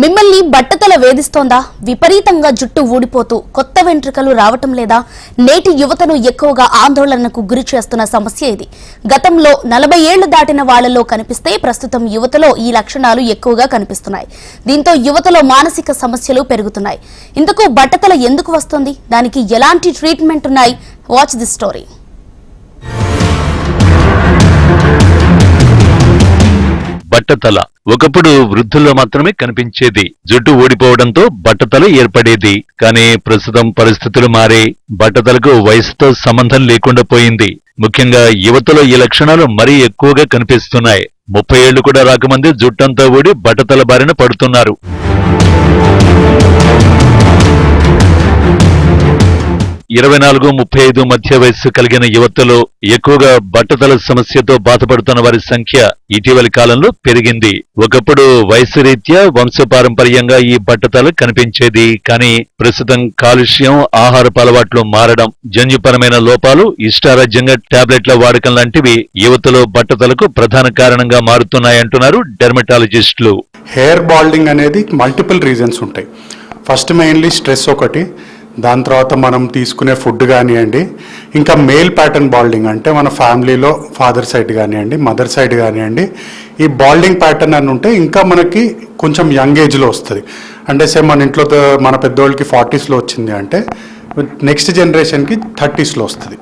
మిమ్మల్ని బట్టతల వేధిస్తోందా? విపరీతంగా జుట్టు ఊడిపోతూ కొత్త వెంట్రుకలు రావటం లేదా? నేటి యువతను ఎక్కువగా ఆందోళనకు గురి చేస్తున్న సమస్య ఇది. గతంలో 40 ఏళ్లు దాటిన వాళ్లలో కనిపిస్తే ప్రస్తుతం యువతలో ఈ లక్షణాలు ఎక్కువగా కనిపిస్తున్నాయి. దీంతో యువతలో మానసిక సమస్యలు పెరుగుతున్నాయి. ఇందుకు బట్టతల ఎందుకు వస్తుంది? దానికి ఎలాంటి ట్రీట్మెంట్ ఉన్నాయి? Watch this story. బట్టతల ఒకప్పుడు వృద్ధుల్లో మాత్రమే కనిపించేది. జుట్టు ఊడిపోవడంతో బట్టతల ఏర్పడేది. కానీ ప్రస్తుతం పరిస్థితులు మారే బట్టతలకు వయసుతో సంబంధం లేకుండా పోయింది. ముఖ్యంగా యువతలో ఈ లక్షణాలు మరీ ఎక్కువగా కనిపిస్తున్నాయి. 30 ఏళ్లు కూడా రాకముందే జుట్టంతా ఊడి బట్టతల బారిన పడుతున్నారు. 24-35 మధ్య వయస్సు కలిగిన యువతలో ఎక్కువగా బట్టతల సమస్యతో బాధపడుతున్న వారి సంఖ్య ఇటీవలి కాలంలో పెరిగింది. ఒకప్పుడు వయసు రీత్యా వంశపారంపర్యంగా ఈ బట్టతల కనిపించేది. కానీ ప్రస్తుతం కాలుష్యం, ఆహారపు అలవాట్లు మారడం, జన్యుపరమైన లోపాలు, ఇష్టారాజ్యంగా టాబ్లెట్ల వాడకం లాంటివి యువతలో బట్టతలకు ప్రధాన కారణంగా మారుతున్నాయంటున్నారు డెర్మటాలజిస్టులు. హెయిర్ బాల్డింగ్ అనేది మల్టిపుల్ రీజన్స్ ఉంటాయి. ఫస్ట్ మెయిన్లీ స్ట్రెస్ ఒకటి, దాని తర్వాత మనం తీసుకునే ఫుడ్ కానివ్వండి, ఇంకా మేల్ ప్యాటర్న్ బాల్డింగ్ అంటే మన ఫ్యామిలీలో ఫాదర్ సైడ్ కానివ్వండి, మదర్ సైడ్ కానివ్వండి, ఈ బాల్డింగ్ ప్యాటర్న్ అని ఉంటే ఇంకా మనకి కొంచెం యంగ్ ఏజ్లో వస్తుంది. అంటే సేమ్ మన ఇంట్లో మన పెద్దోళ్ళకి 40sలో వచ్చింది అంటే నెక్స్ట్ జనరేషన్కి 30sలో వస్తుంది.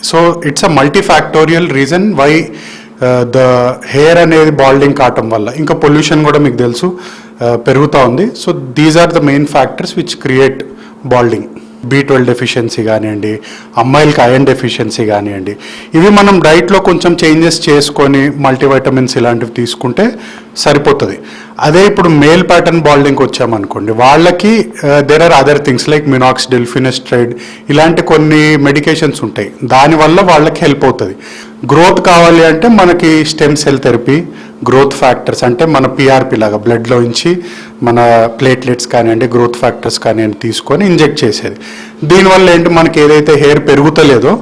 So it's a multi factorial reason why the hair అనేది బాల్డింగ్ కావటం వల్ల. ఇంకా పొల్యూషన్ కూడా మీకు తెలుసు పెరుగుతూ ఉంది. So these are the main factors which create balding. B12 deficiency కానివ్వండి, అమ్మాయిలకి ఐరన్ డెఫిషియన్సీ కానివ్వండి, ఇవి మనం డైట్లో కొంచెం చేంజెస్ చేసుకొని మల్టీవైటమిన్స్ ఇలాంటివి తీసుకుంటే సరిపోతుంది. అదే ఇప్పుడు మేల్ ప్యాటర్న్ బాల్డింగ్కి వచ్చామనుకోండి, వాళ్ళకి there are other things like minoxidil, finasteride ఇలాంటి కొన్ని మెడికేషన్స్ ఉంటాయి. దానివల్ల వాళ్ళకి హెల్ప్ అవుతుంది. గ్రోత్ కావాలి అంటే మనకి stem cell therapy, growth factors అంటే మన PRP లాగా బ్లడ్లో నుంచి మన ప్లేట్లెట్స్ కానివ్వండి, గ్రోత్ ఫ్యాక్టర్స్ కానివ్వండి తీసుకొని ఇంజెక్ట్ చేసేది. దీనివల్ల ఏంటి, మనకి ఏదైతే హెయిర్ పెరుగుతలేదో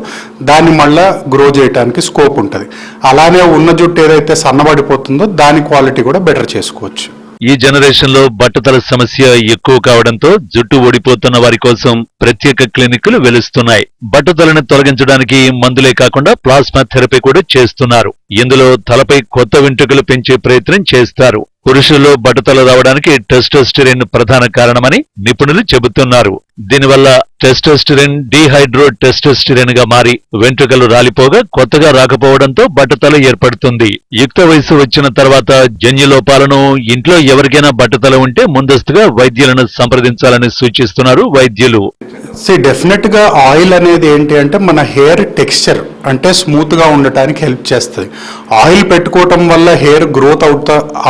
దాన్ని మళ్ళీ గ్రో చేయడానికి స్కోప్ ఉంటుంది. అలానే ఉన్న జుట్టు ఏదైతే సన్నబడిపోతుందో దాని క్వాలిటీ కూడా బెటర్ చేసుకోవచ్చు. ఈ జనరేషన్ లో బట్టతల సమస్య ఎక్కువ కావడంతో జుట్టు ఓడిపోతున్న వారి కోసం ప్రత్యేక క్లినిక్లు వెలుస్తున్నాయి. బట్టతలను తొలగించడానికి మందులే కాకుండా ప్లాస్మా థెరపీ కూడా చేస్తున్నారు. ఇందులో తలపై కొత్త వెంట్రుకలు పెంచే ప్రయత్నం చేస్తారు. పురుషుల్లో బట్టతల రావడానికి టెస్టోస్టెరిన్ ప్రధాన కారణమని నిపుణులు చెబుతున్నారు. దీనివల్ల టెస్టోస్టెరిన్ డీహైడ్రో టెస్టోస్టెరిన్ గా మారి వెంట్రుకలు రాలిపోగా కొత్తగా రాకపోవడంతో బట్టతల ఏర్పడుతుంది. యుక్త వయసు వచ్చిన తర్వాత జన్యులోపాలను, ఇంట్లో ఎవరికైనా బట్టతల ఉంటే ముందస్తుగా వైద్యులను సంప్రదించాలని సూచిస్తున్నారు వైద్యులు. డెఫినెట్ గా ఆయిల్ అనేది ఏంటి అంటే మన హెయిర్ టెక్స్చర్ అంటే స్మూత్ గా ఉండటానికి హెల్ప్ చేస్తుంది. ఆయిల్ పెట్టుకోవటం వల్ల హెయిర్ గ్రోత్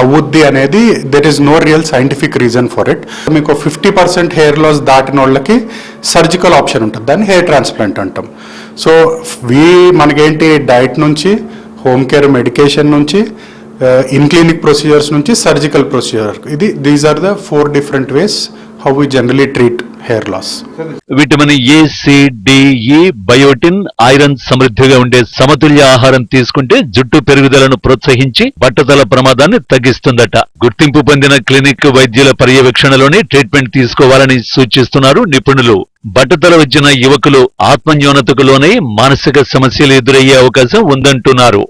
అవుద్ది అనేది there is no real scientific reason for it. మీకు 50% హెయిర్ లాస్ దాటిన వాళ్ళకి సర్జికల్ ఆప్షన్ ఉంటుంది, దాన్ని హెయిర్ ట్రాన్స్ప్లాంట్ అంటాం. సో మనకేంటి డైట్ నుంచి, హోమ్ కేర్ మెడికేషన్ నుంచి, ఇన్ క్లినిక్ ప్రొసీజర్స్ నుంచి surgical procedure, these are the 4 different ways how we generally treat hair loss. Vitamin A, C, D, E, biotin, iron సమృద్ధిగా ఉండే సమతుల్య ఆహారం తీసుకుంటే జుట్టు పెరుగుదలను ప్రోత్సహించి బట్టతల ప్రమాదాన్ని తగ్గిస్తుందట. గుర్తింపు పొందిన క్లినిక్ వైద్యుల పర్యవేక్షణలోనే ట్రీట్మెంట్ తీసుకోవాలని సూచిస్తున్నారు నిపుణులు. బట్టతల వచ్చిన యువకులు ఆత్మన్యూనతకు లోనై మానసిక సమస్యలు ఎదురయ్యే అవకాశం ఉందంటున్నారు.